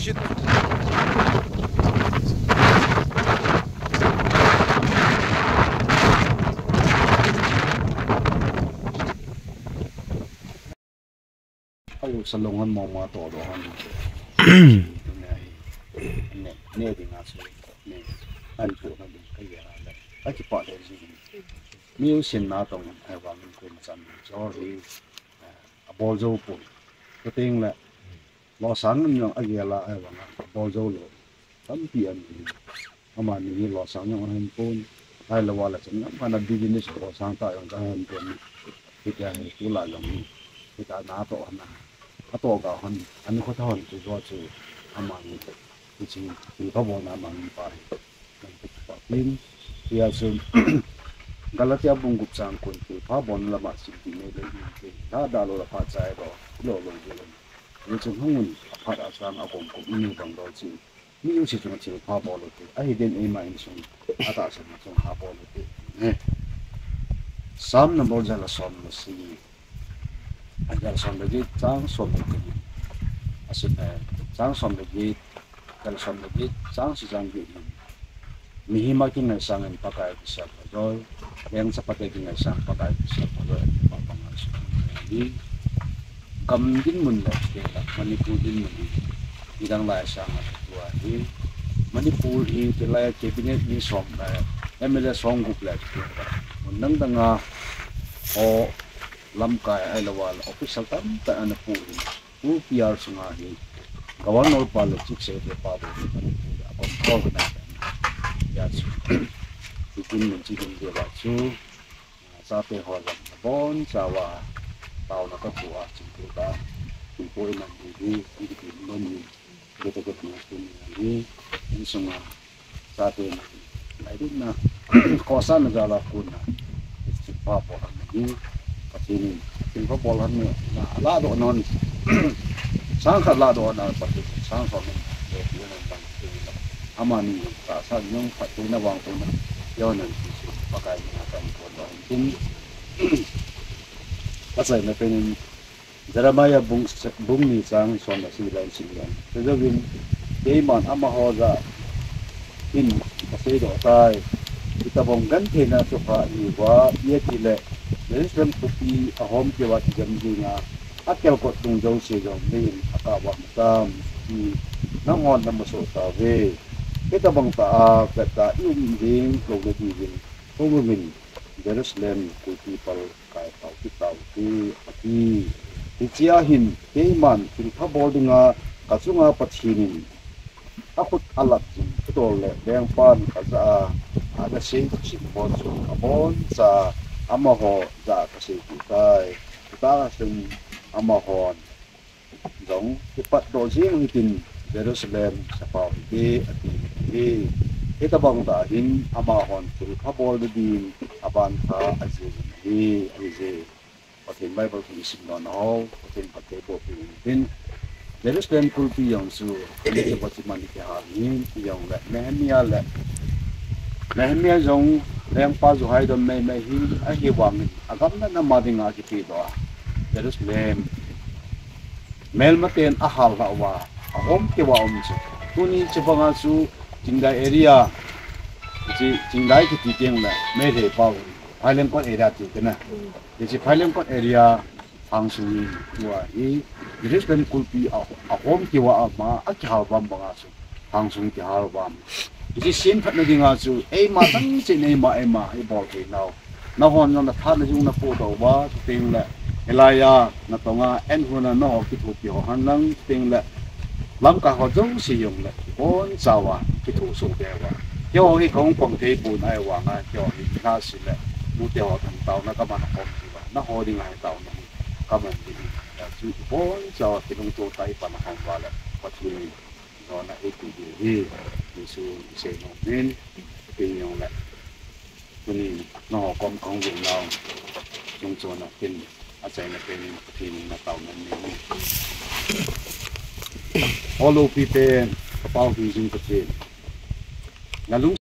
shit. Ayo salongan mau mato dohan. Ne di ngaso ne an po na din kaya ala. Aki pa de zin. Music na tong ai wang kun chan sorry. Abol zo po. Kuting la lo sang nyong agela ai wang abol zo lo. Tam pian ni. Ama ni lo sang nyong han pun. Ai la wala chan na business ko sang ta yong ta han pun. Kita ni pula long ni. Kita na to na. Atau kau han, ane kau tahu tu jual tu aman itu, icing itu kau nak aman pari, nanti paklin, dia tu kalau tiap bungkup sangkun tu, kau bon lama sih ni lagi, dah dah lo dapat saya lo jalan, ni cuma hungun apa asal aku ini bang dosi, ni usi cuma ciri kau bon itu, akhirnya ini main sung, ada asal macam kau bon itu, sam nombor jalan sam masih. Agar som lagi cang som lagi asin cang som lagi kalau som lagi cang si cang gini mihima kini sangen pakai bisa pakai yang sepakai kini sang pakai bisa pakai papangas ini kamdin munlah kita manipulin mun idang lai sang tua ini manipul ini terlaya kabinet ini som MLA som gup lah kita menang tengah oh lam kai ai lawal official tam ta ana pu PR sungahi kawan ol palo chik se de pa bo ni apon ko na ya su ikin mun chi dum de ba su sa pe ho lam bon sawa tao na ka tua chi ko ta ku ko na ni di non ni de to ko na su ni sunga sa pe na din na ko sa na jala ku na chi pa po ni ini tinggal bolan ni, lah do non, sangat lah do non pasti sangat ni, dia nampak ini, aman ni, tak sah yang pasti na wang tu na, yang nanti pakai ni akan bolan, ini, pasal ni pening, Jeremiah bung ni sang sonda silan, jadi iman amahoza, ini pasti do tay, kita bongkan kena suka iwa, ia tidak Jeniskan kopi ahom kewa jam dina akel ko tung jauh sejauh ni akawa matam di nangon na masuk tawe kita bang taa kata ding ko ding umumin Jerusalem kopi pal kai tau kita ati tiahin keiman kita boardinga kasunga pathinin akut alat betul yang pan kaza ada sing simbol abon sa amaho za kasi kita sen amahon dong cepat dozing hitin Jerusalem sa pauti ati kita bang dahin amahon kuri kabol din aban ka aziz ni aziz patin Bible tulisin no no patin patebo din Jerusalem kulpi yang su ini seperti mandi keharin yang Nehemiah jong yang pas hai dom mai hin a hi wang agam na madinga ki pi do Jerusalem mel maten a hal ha wa om ke wa om chu tuni chibanga su jingdai area ji jingdai ki ti teng la me re pa phailen kon area ti kana ji phailen kon area hang su ni wa hi Jerusalem kulpi a om ke wa ma a ki ha bam banga su hang su ki ha bam Jadi sin phat na dinga chu ei ma tang che nei ma ei bol ke now na hon na tha na jung na po do wa ting la elaya na tonga en huna no ki thu pi ho han lang ting la lam ka ho jong si yong la bon chawa ki thu su de wa yo hi kong pong te bu nai wa nga yo hi na si la mu te ho thang tao na ka man ho ki wa na ho ding ai tao na ka man di chu bon chawa ki dong to tai pa na hong wa la pa chu ni no na e ku di Yesu sẽ nộp lên kinh nghiệm lại cho nên nó con việc nào trong chỗ là kinh ở đây là kinh thì là tàu nên all of people about using the train